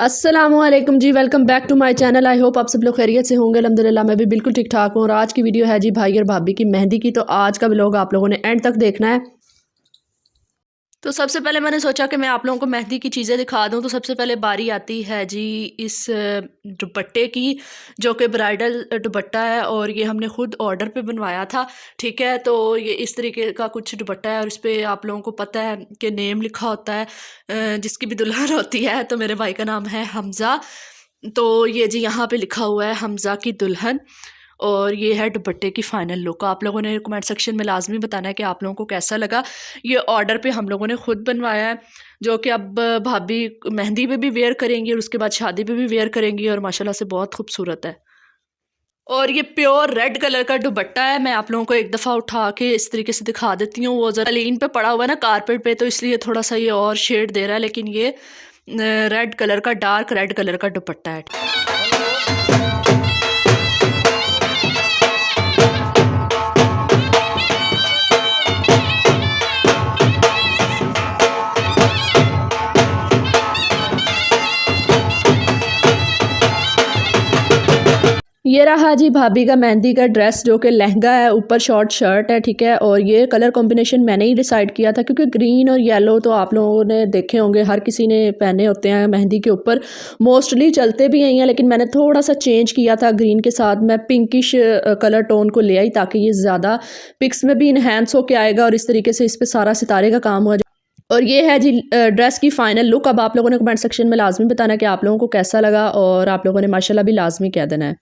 अस्सलामुअलैकुम जी, welcome back to my channel. I hope आप सब लोग खैरियत से होंगे। अल्हम्दुलिल्लाह मैं भी बिल्कुल ठीक ठाक हूँ। और आज की वीडियो है जी भाई और भाभी की मेहंदी की। तो आज का व्लॉग आप लोगों ने एंड तक देखना है। तो सबसे पहले मैंने सोचा कि मैं आप लोगों को मेहंदी की चीज़ें दिखा दूं। तो सबसे पहले बारी आती है जी इस दुपट्टे की, जो कि ब्राइडल दुपट्टा है और ये हमने ख़ुद ऑर्डर पे बनवाया था। ठीक है, तो ये इस तरीके का कुछ दुपट्टा है और इस पर आप लोगों को पता है कि नेम लिखा होता है जिसकी भी दुल्हन होती है। तो मेरे भाई का नाम है हमज़ा। तो ये जी यहाँ पे लिखा हुआ है हमज़ा की दुल्हन। और ये है दुपट्टे की फ़ाइनल लुक। आप लोगों ने कमेंट सेक्शन में लाजमी बताना है कि आप लोगों को कैसा लगा। ये ऑर्डर पे हम लोगों ने ख़ुद बनवाया है, जो कि अब भाभी मेहंदी पे भी वेयर करेंगी और उसके बाद शादी पे भी वेयर करेंगी और माशाल्लाह से बहुत खूबसूरत है। और ये प्योर रेड कलर का दुपट्टा है। मैं आप लोगों को एक दफ़ा उठा के इस तरीके से दिखा देती हूँ। वो ज़रा लीन पे पड़ा हुआ है ना कारपेट पे, तो इसलिए थोड़ा सा ये और शेड दे रहा है, लेकिन ये रेड कलर का, डार्क रेड कलर का दुपट्टा है। ये रहा जी भाभी का मेहंदी का ड्रेस, जो कि लहंगा है, ऊपर शॉर्ट शर्ट है। ठीक है, और ये कलर कॉम्बिनेशन मैंने ही डिसाइड किया था, क्योंकि ग्रीन और येलो तो आप लोगों ने देखे होंगे, हर किसी ने पहने होते हैं मेहंदी के ऊपर, मोस्टली चलते भी हैं। लेकिन मैंने थोड़ा सा चेंज किया था, ग्रीन के साथ मैं पिंकिश कलर टोन को ले आई, ताकि ये ज़्यादा पिक्स में भी इन्हेंस होके आएगा और इस तरीके से इस पर सारा सितारे का काम हो जाए। और ये है जी ड्रेस की फ़ाइनल लुक। अब आप लोगों ने कमेंट सेक्शन में लाजमी बताना कि आप लोगों को कैसा लगा, और आप लोगों ने माशाल्लाह भी लाजमी कह देना है।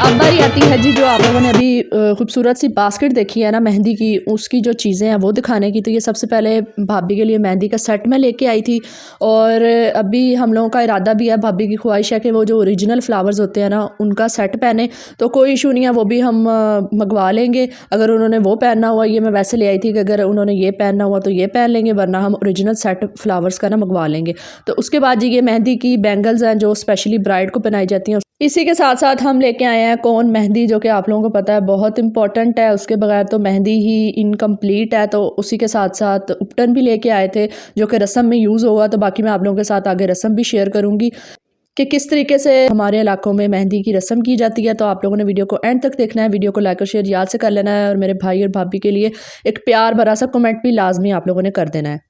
अब बारी आती है जी, जो आप लोगों ने अभी खूबसूरत सी बास्केट देखी है ना मेहंदी की, उसकी जो चीज़ें हैं वो दिखाने की। तो ये सबसे पहले भाभी के लिए मेहंदी का सेट मैं लेके आई थी। और अभी हम लोगों का इरादा भी है, भाभी की ख्वाहिश है कि वो जो ओरिजिनल फ्लावर्स होते हैं ना, उनका सेट पहने। तो कोई इशू नहीं है, वो भी हम मंगवा लेंगे। अगर उन्होंने वो पहनना हुआ, ये मैं वैसे ले आई थी कि अगर उन्होंने ये पहनना हुआ तो ये पहन लेंगे, वरना हम ओरिजिनल सेट फ्लावर्स का ना मंगवा लेंगे। तो उसके बाद जी ये मेहंदी की बैंगल्स हैं, जो स्पेशली ब्राइड को पहनाई जाती हैं। इसी के साथ साथ हम लेके आए हैं कोन मेहंदी, जो कि आप लोगों को पता है बहुत इंपॉर्टेंट है, उसके बगैर तो मेहंदी ही इनकम्प्लीट है। तो उसी के साथ साथ उपटन भी लेके आए थे, जो कि रस्म में यूज़ होगा। तो बाकी मैं आप लोगों के साथ आगे रस्म भी शेयर करूँगी कि किस तरीके से हमारे इलाकों में मेहंदी की रस्म की जाती है। तो आप लोगों ने वीडियो को एंड तक देखना है, वीडियो को लाइक और शेयर याद से कर लेना है, और मेरे भाई और भाभी के लिए एक प्यार भरा सा कमेंट भी लाजमी आप लोगों ने कर देना है।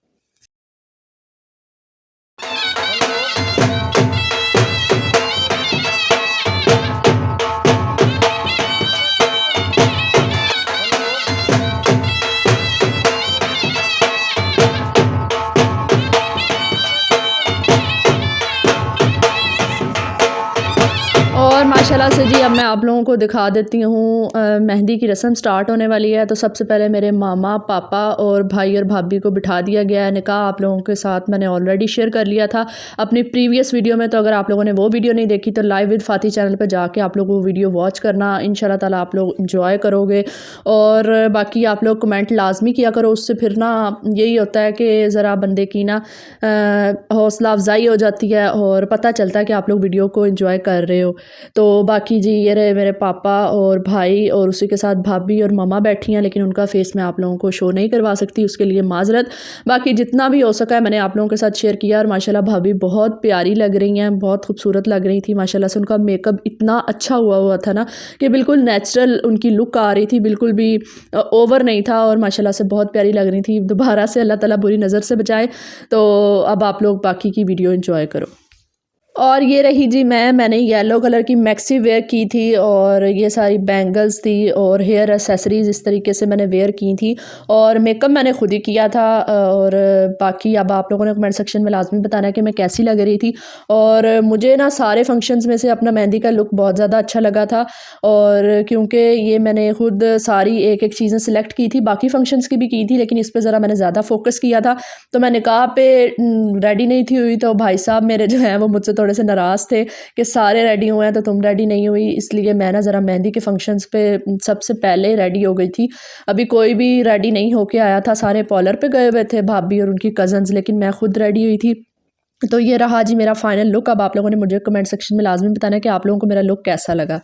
और माशाल्लाह से जी अब मैं आप लोगों को दिखा देती हूँ, मेहंदी की रस्म स्टार्ट होने वाली है। तो सबसे पहले मेरे मामा, पापा और भाई और भाभी को बिठा दिया गया है। निकाह आप लोगों के साथ मैंने ऑलरेडी शेयर कर लिया था अपनी प्रीवियस वीडियो में। तो अगर आप लोगों ने वो वीडियो नहीं देखी तो लाइव विद फाती चैनल पर जाके आप लोग वो वीडियो वॉच करना। इंशाल्लाह ताला आप लोग इंजॉय करोगे। और बाकी आप लोग कमेंट लाजमी किया करो, उससे फिर ना यही होता है कि ज़रा बंदे की ना हौसला अफजाई हो जाती है और पता चलता है कि आप लोग वीडियो को इंजॉय कर रहे हो। तो बाकी जी ये रहे मेरे पापा और भाई और उसी के साथ भाभी और मम्मा बैठी हैं, लेकिन उनका फेस मैं आप लोगों को शो नहीं करवा सकती, उसके लिए माजरत। बाकी जितना भी हो सका है मैंने आप लोगों के साथ शेयर किया। और माशाल्लाह भाभी बहुत प्यारी लग रही हैं, बहुत खूबसूरत लग रही थी माशाल्लाह से। उनका मेकअप इतना अच्छा हुआ था ना कि बिल्कुल नेचुरल उनकी लुक आ रही थी, बिल्कुल भी ओवर नहीं था और माशाल्लाह से बहुत प्यारी लग रही थी। दोबारा से अल्लाह ताला बुरी नज़र से बचाए। तो अब आप लोग बाकी की वीडियो एंजॉय करो। और ये रही जी मैंने येलो कलर की मैक्सी वेयर की थी और ये सारी बैंगल्स थी और हेयर एसेसरीज़ इस तरीके से मैंने वेयर की थी और मेकअप मैंने खुद ही किया था। और बाकी अब आप लोगों ने कमेंट सेक्शन में लाजमी बताना कि मैं कैसी लग रही थी। और मुझे ना सारे फंक्शंस में से अपना मेहंदी का लुक बहुत ज़्यादा अच्छा लगा था, और क्योंकि ये मैंने खुद सारी एक एक चीज़ें सिलेक्ट की थी, बाकी फंक्शंस की भी की थी लेकिन इस पर ज़रा मैंने ज़्यादा फोकस किया था। तो मैं निकाह पे रेडी नहीं थी हुई, तो भाई साहब मेरे जो हैं वो मुझसे थोड़े से नाराज़ थे कि सारे रेडी हुए हैं तो तुम रेडी नहीं हुई। इसलिए मैं ना ज़रा मेहंदी के फंक्शंस पे सबसे पहले रेडी हो गई थी। अभी कोई भी रेडी नहीं होके आया था, सारे पार्लर पे गए हुए थे भाभी और उनकी कज़न्स, लेकिन मैं खुद रेडी हुई थी। तो ये रहा जी मेरा फाइनल लुक। अब आप लोगों ने मुझे कमेंट सेक्शन में लाजमी बताना है कि आप लोगों को मेरा लुक कैसा लगा।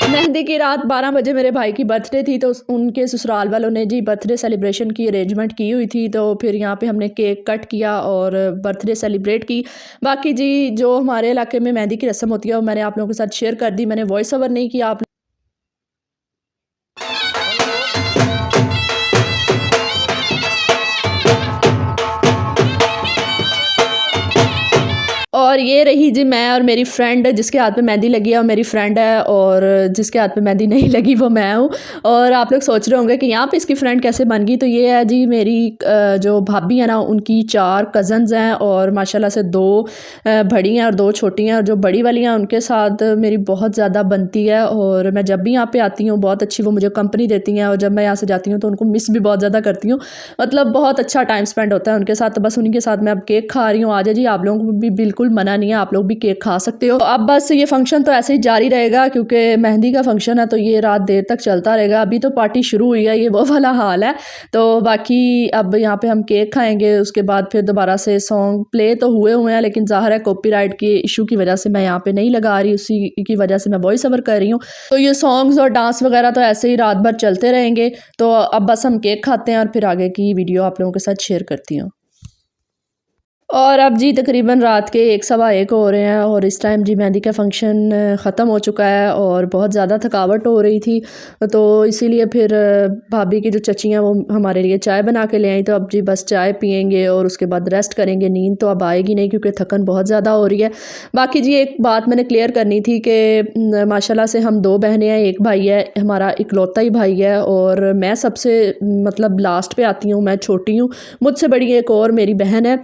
मेहंदी की रात 12 बजे मेरे भाई की बर्थडे थी, तो उनके ससुराल वालों ने जी बर्थडे सेलिब्रेशन की अरेंजमेंट की हुई थी। तो फिर यहाँ पे हमने केक कट किया और बर्थडे सेलिब्रेट की। बाकी जी जो हमारे इलाके में मेहंदी की रस्म होती है वो मैंने आप लोगों के साथ शेयर कर दी। मैंने वॉइस ओवर नहीं किया। आप और ये रही जी मैं और मेरी फ्रेंड, जिसके हाथ में मेहंदी लगी है और मेरी फ्रेंड है, और जिसके हाथ में मेहंदी नहीं लगी वो मैं हूँ। और आप लोग सोच रहे होंगे कि यहाँ पे इसकी फ्रेंड कैसे बन गई। तो ये है जी मेरी जो भाभी है ना उनकी 4 कज़न्स हैं और माशाल्लाह से 2 बड़ी हैं और 2 छोटी हैं। और जो बड़ी वाली हैं उनके साथ मेरी बहुत ज़्यादा बनती है और मैं जब भी यहाँ पे आती हूँ बहुत अच्छी वो मुझे कंपनी देती हैं, और जब मैं यहाँ से जाती हूँ तो उनको मिस भी बहुत ज़्यादा करती हूँ। मतलब बहुत अच्छा टाइम स्पेंड होता है उनके साथ। तो बस उन्हीं के साथ मैं अब केक खा रही हूँ। आज जी आप लोगों को भी बिल्कुल मना नहीं है, आप लोग भी केक खा सकते हो। अब बस ये फंक्शन तो ऐसे ही जारी रहेगा क्योंकि मेहंदी का फंक्शन है, तो ये रात देर तक चलता रहेगा। अभी तो पार्टी शुरू हुई है, ये वो वाला हाल है। तो बाकी अब यहाँ पे हम केक खाएंगे, उसके बाद फिर दोबारा से सॉन्ग प्ले तो हुए हैं, लेकिन ज़ाहिर है कॉपीराइट के इशू की वजह से मैं यहाँ पे नहीं लगा रही, उसी की वजह से मैं वॉइस ओवर कर रही हूँ। तो ये सॉन्ग्स और डांस वगैरह तो ऐसे ही रात भर चलते रहेंगे। तो अब बस हम केक खाते हैं और फिर आगे की वीडियो आप लोगों के साथ शेयर करती हूँ। और अब जी तकरीबन रात के 1 सवा 1 हो रहे हैं और इस टाइम जी मेहंदी का फ़ंक्शन ख़त्म हो चुका है और बहुत ज़्यादा थकावट हो रही थी। तो इसीलिए फिर भाभी की जो चची हैं वो हमारे लिए चाय बना के ले आई। तो अब जी बस चाय पियेंगे और उसके बाद रेस्ट करेंगे। नींद तो अब आएगी नहीं क्योंकि थकन बहुत ज़्यादा हो रही है। बाकी जी एक बात मैंने क्लियर करनी थी कि माशाल्लाह से हम 2 बहनें हैं, 1 भाई है, हमारा इकलौता ही भाई है। और मैं सबसे मतलब लास्ट पे आती हूँ, मैं छोटी हूँ। मुझसे बड़ी एक और मेरी बहन है,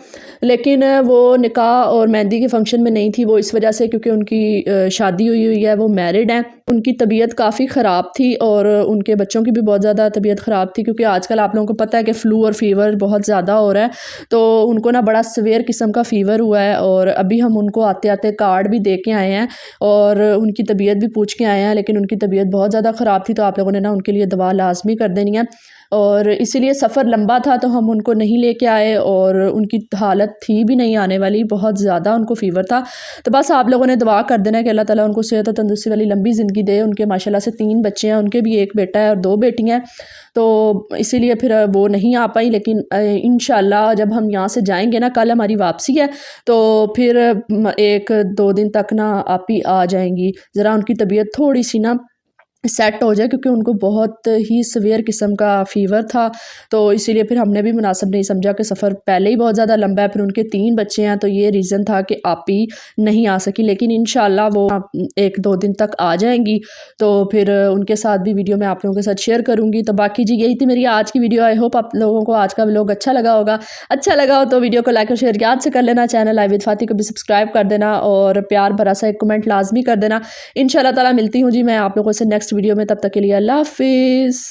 लेकिन वो निकाह और मेहंदी के फंक्शन में नहीं थी। वो इस वजह से क्योंकि उनकी शादी हुई है, वो मैरिड हैं। उनकी तबीयत काफ़ी ख़राब थी और उनके बच्चों की भी बहुत ज़्यादा तबीयत ख़राब थी, क्योंकि आजकल आप लोगों को पता है कि फ़्लू और फ़ीवर बहुत ज़्यादा हो रहा है। तो उनको ना बड़ा सीवियर किस्म का फ़ीवर हुआ है और अभी हम उनको आते आते कार्ड भी दे के आए हैं और उनकी तबीयत भी पूछ के आए हैं, लेकिन उनकी तबीयत बहुत ज़्यादा ख़राब थी। तो आप लोगों ने ना उनके लिए दवा लाजमी कर देनी है। और इसीलिए सफ़र लंबा था तो हम उनको नहीं लेके आए और उनकी हालत थी भी नहीं आने वाली, बहुत ज़्यादा उनको फ़ीवर था। तो बस आप लोगों ने दुआ कर देना कि अल्लाह ताला उनको सेहत और तंदुरुस्ती वाली लंबी ज़िंदगी दे। उनके माशाल्लाह से 3 बच्चे हैं, उनके भी 1 बेटा है और 2 बेटियाँ हैं। तो इसीलिए फिर वो नहीं आ पाई, लेकिन इंशाल्लाह जब हम यहाँ से जाएंगे ना, कल हमारी वापसी है, तो फिर 1-2 दिन तक ना आप ही आ जाएंगी। ज़रा उनकी तबीयत थोड़ी सी ना सेट हो जाए, क्योंकि उनको बहुत ही सीवियर किस्म का फ़ीवर था। तो इसीलिए फिर हमने भी मुनासिब नहीं समझा कि सफ़र पहले ही बहुत ज़्यादा लंबा है, फिर उनके 3 बच्चे हैं, तो ये रीज़न था कि आप ही नहीं आ सकी। लेकिन इंशाल्लाह वो 1-2 दिन तक आ जाएंगी, तो फिर उनके साथ भी वीडियो मैं आप लोगों के साथ शेयर करूँगी। तो बाकी जी यही थी मेरी आज की वीडियो। आई होप आप लोगों को आज का व्लॉग अच्छा लगा होगा। अच्छा लगा हो तो वीडियो को लाइक और शेयर याद से कर लेना। चैनल आई विद फाती को भी सब्सक्राइब कर देना और प्यार भरा सा एक कमेंट लाजमी कर देना। इंशाल्लाह ताला मिलती हूँ जी मैं आप लोगों से नेक्स्ट वीडियो में। तब तक के लिए अल्लाह हाफिज़।